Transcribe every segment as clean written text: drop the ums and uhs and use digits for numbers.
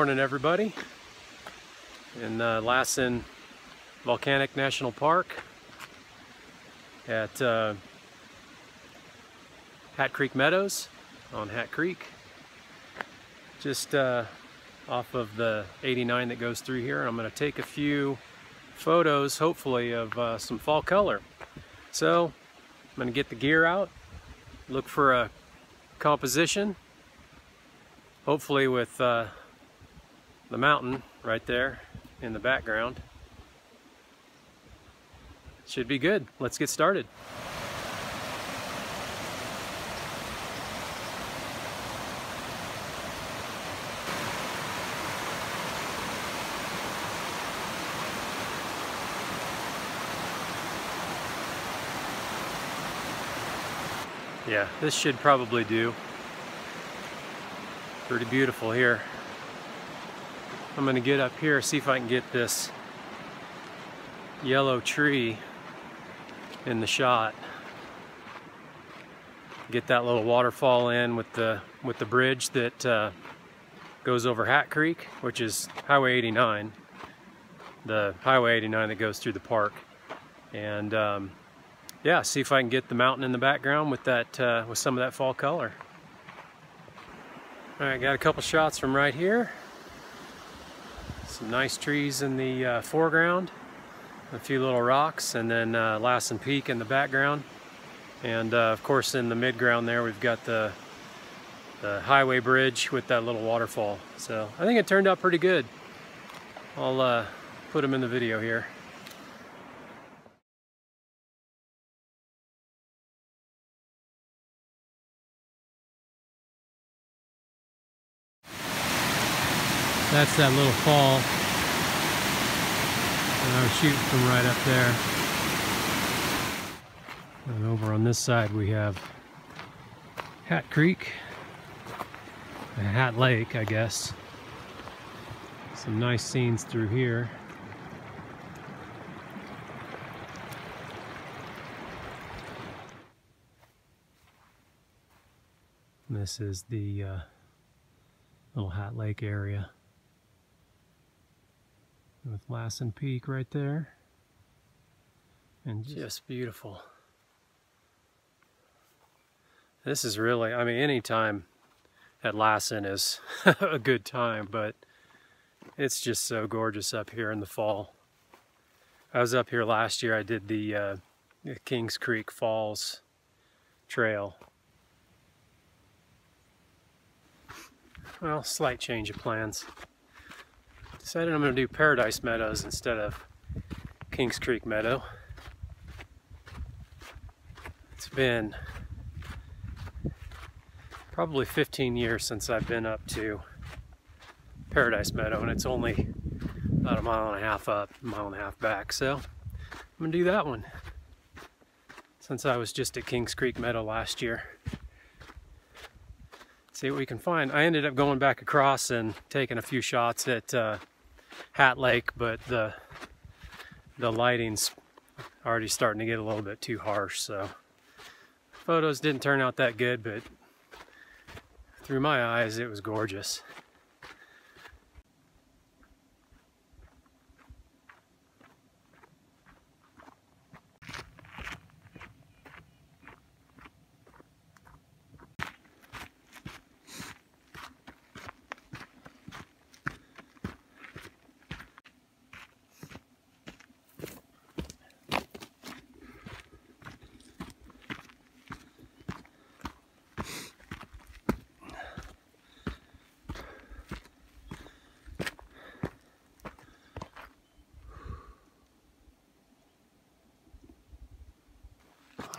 morning, everybody. In Lassen Volcanic National Park at Hat Creek Meadows on Hat Creek. Just off of the 89 that goes through here. I'm going to take a few photos, hopefully, of some fall color. So I'm going to get the gear out, look for a composition, hopefully with the mountain right there in the background. Should be good. Let's get started. Yeah, this should probably do. Pretty beautiful here. I'm going to get up here, see if I can get this yellow tree in the shot. Get that little waterfall in with the bridge that goes over Hat Creek, which is Highway 89. The Highway 89 that goes through the park. And yeah, see if I can get the mountain in the background with that with some of that fall color. All right, got a couple shots from right here. Some nice trees in the foreground, a few little rocks, and then Lassen Peak in the background. And of course in the midground there we've got the highway bridge with that little waterfall. So I think it turned out pretty good. I'll put them in the video here. That's that little fall, and I was shooting from right up there. And over on this side we have Hat Creek, Hat Lake, I guess. Some nice scenes through here. And this is the little Hat Lake area, with Lassen Peak right there, and just beautiful. This is really, I mean, any time at Lassen is a good time, but it's just so gorgeous up here in the fall. I was up here last year. I did the Kings Creek Falls Trail. Well, slight change of plans. Decided I'm going to do Paradise Meadows instead of Kings Creek Meadow. It's been probably 15 years since I've been up to Paradise Meadow, and it's only about a mile and a half up, a mile and a half back. So I'm going to do that one, since I was just at Kings Creek Meadow last year. See what we can find. I ended up going back across and taking a few shots at Hat Lake, but the lighting's already starting to get a little bit too harsh, so photos didn't turn out that good, but through my eyes it was gorgeous.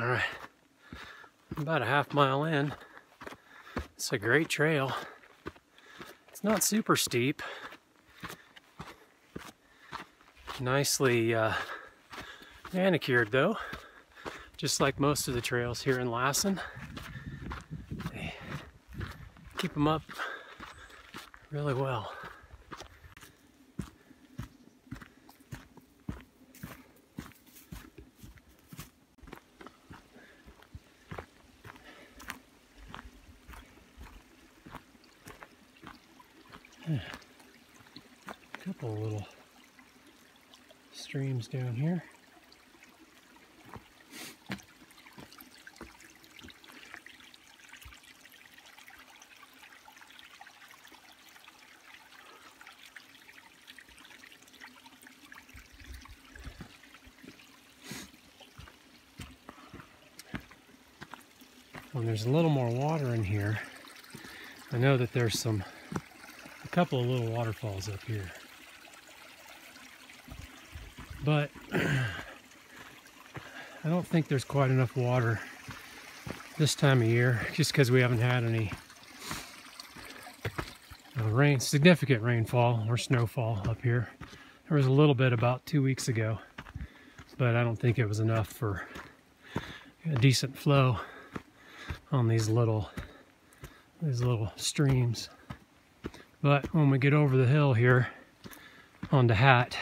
All right, about a half mile in. It's a great trail. It's not super steep. Nicely manicured though, just like most of the trails here in Lassen. They keep them up really well. couple of little streams down here. When there's a little more water in here, I know that there's a couple of little waterfalls up here. But I don't think there's quite enough water this time of year, just because we haven't had any significant rainfall or snowfall up here. There was a little bit about 2 weeks ago, but I don't think it was enough for a decent flow on these little streams. But when we get over the hill here onto Hat,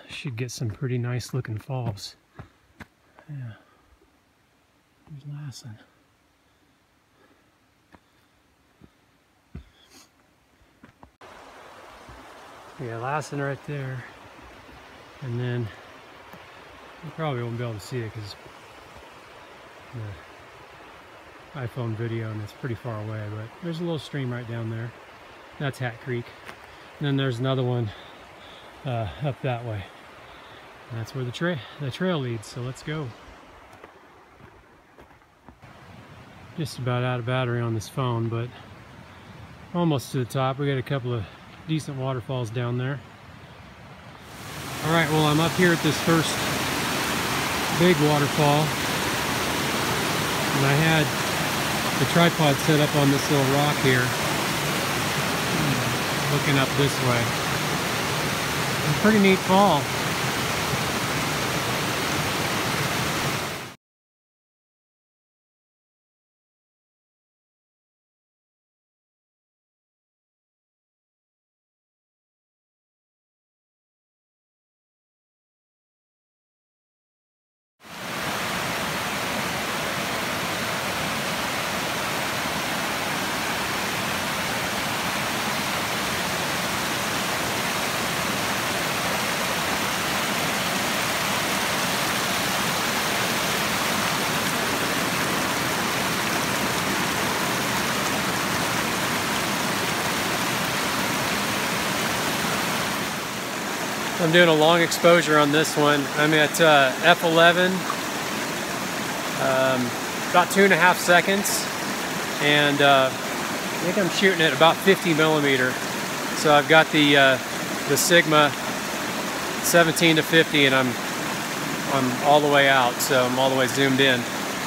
should get some pretty nice looking falls. Yeah, there's Lassen. Yeah, Lassen right there, and then you probably won't be able to see it because the iPhone video and it's pretty far away, but there's a little stream right down there. That's Hat Creek. And then there's another one up that way. And that's where the trail leads, so let's go. Just about out of battery on this phone, but almost to the top. We got a couple of decent waterfalls down there. Alright, well, I'm up here at this first big waterfall. And I had the tripod set up on this little rock here, looking up this way. It's a pretty neat fall. I'm doing a long exposure on this one. I'm at f11, about 2.5 seconds, and I think I'm shooting at about 50 millimeter. So I've got the Sigma 17 to 50, and I'm all the way out, so I'm all the way zoomed in,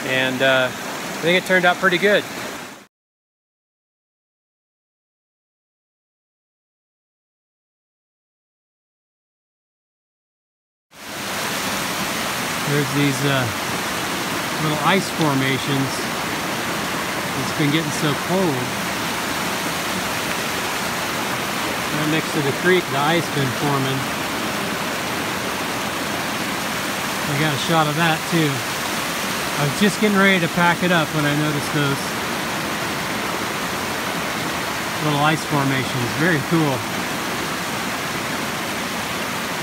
and I think it turned out pretty good. There's these little ice formations. It's been getting so cold. Right next to the creek, the ice been forming. I got a shot of that too. I was just getting ready to pack it up when I noticed those little ice formations. Very cool.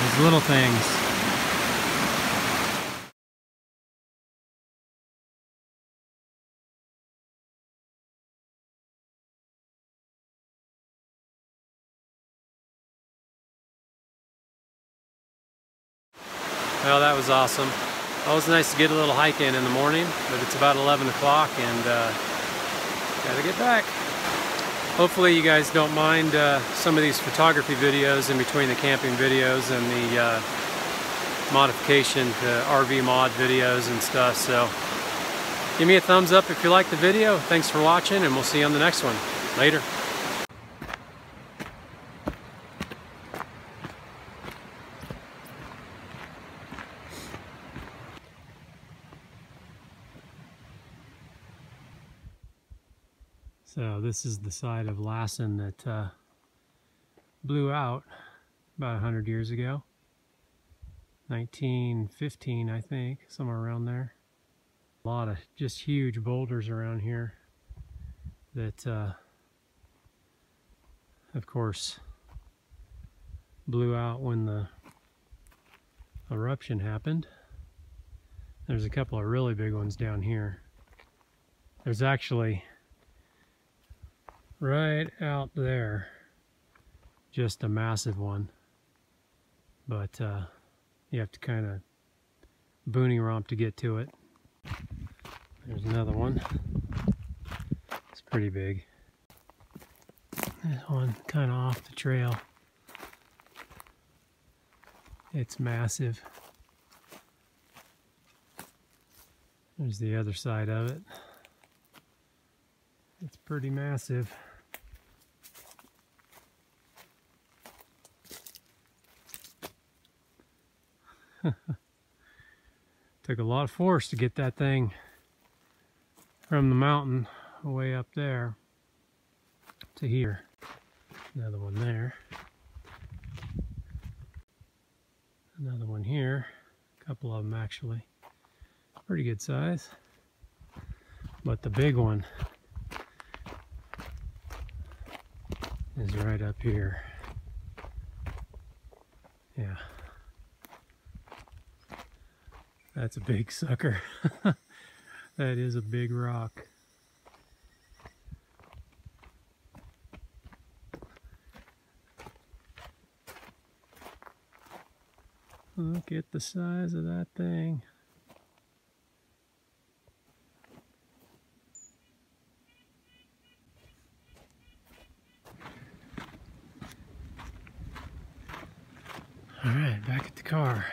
Those little things. Well, that was awesome. Always nice to get a little hike in the morning, but it's about 11 o'clock and gotta get back. Hopefully you guys don't mind some of these photography videos in between the camping videos and the modification to RV mod videos and stuff. So give me a thumbs up if you like the video. Thanks for watching, and we'll see you on the next one. Later. So this is the side of Lassen that blew out about 100 years ago. 1915, I think, somewhere around there. A lot of just huge boulders around here that, of course, blew out when the eruption happened. There's a couple of really big ones down here. There's actually right out there just a massive one, but you have to kind of boonie romp to get to it. There's another one. It's pretty big. This one kind of off the trail. It's massive. There's the other side of it. It's pretty massive. Took a lot of force to get that thing from the mountain way up there to here. Another one there. Another one here. A couple of them actually. Pretty good size. But the big one is right up here. Yeah. That's a big sucker. That is a big rock. Look at the size of that thing. All right, back at the car.